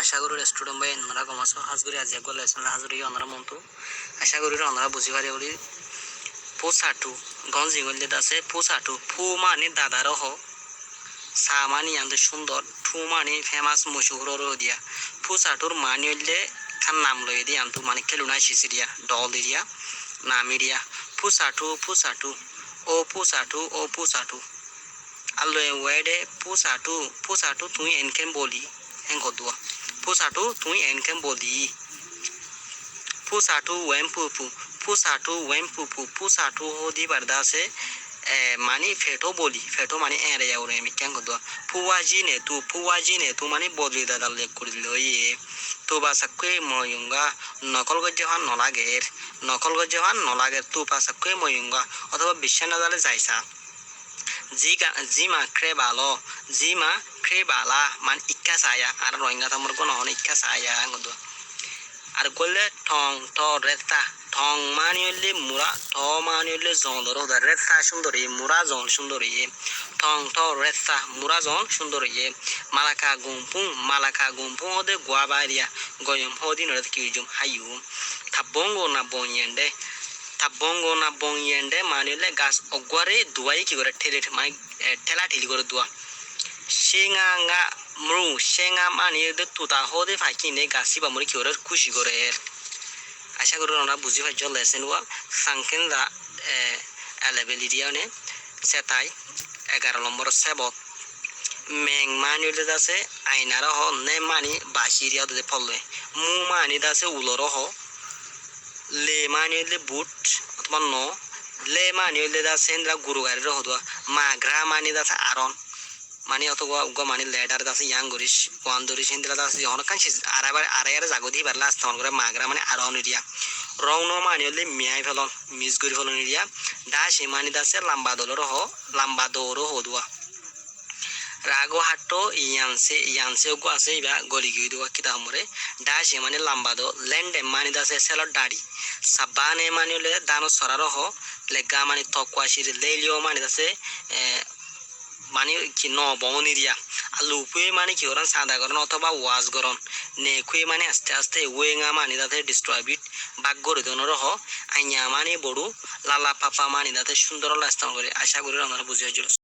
আশা করি restaurant by এনরা কমাস Hajguri আজি গলে আসলে হাজগুড়ি অনরা মন্তু আশা করি অনরা বুঝি পারি বলি পোসাটু গঞ্জি গলে দাসে পোসাটু ফু মানে দাদার হ সা মানে আনতে সুন্দর টু মানে ফেমাস মশুর দিয়া পোসাটুর মানে হইলে খান নাম লই দি আনতু মানে কেলুনা শিসিরিয়া doll দিরিয়া নামিরিয়া পোসাটু O পোসাটু allo en wede pusatu tui enken boli en godua pusatu tui enken boli pusatu pusatu hodi barda se mani feto mani ere yaure mi ken godua puwaji ne tu mani boli da dalle kurilo ye to ba sakwe moyunga নকল গজ্জহান নলাগের tu pa sakwe moyunga অথবা বিশ্বনা দালে যাইছা Zima krebala man ikka saya ar roinga tamur kono hon ikka saya ngodo ar golle tong to retta tong mani olle mura to mani olle zondoro da retta sundori mura zon sundori tong to retta mura zon sundori malaka gumpung ode guabaria goyom hodi no kijum hayu tabongo na bonyende manile gas ogware duai ki gore ঠেলা ঠেলি করে দুয়া সেঙা মানে তুতা হদে ফাঁকি নে গাছি বা মরে কি করে খুশি করে আশা করি ওরা বুঝি ভাই চলে আসেন ওয়া সাংকেন দা এলেবেলিরিয়া নে সেটাই 11 নম্বর সেবত মেং মানি উলে দাসে আইনার হ নে মানি বাসিরিয়া দে ফললে মু মানি দাসে উলর হ লে মানি উলে বুট অথবা ন le mani le da sendra guru gari ro hodwa magra mani da sa aron mani oto go mani ladder da sa yang gorish wandori sendra da sa hon kan sis arayar jagodi barla aston gore magra mani aron area rongno mani le miai felon mis gori felon area da se mani da se lamba doro hodwa rago hatto yanse go ase ba goli gidu kita hamore da se mani lamba do lende mani da se selo dadi sabane mani le dano soraro ho lega mani tokwashir lelio mani da se mani ki no boniria alu pue mani ki oran sada goron অথবা ওয়াজ goron ne kue mani aste wenga mani da se distribute bag gore donoro ho anya mani bodu lala papa mani da se সুন্দর লাস্তান করে আশা করি আমরা বুঝিয়ে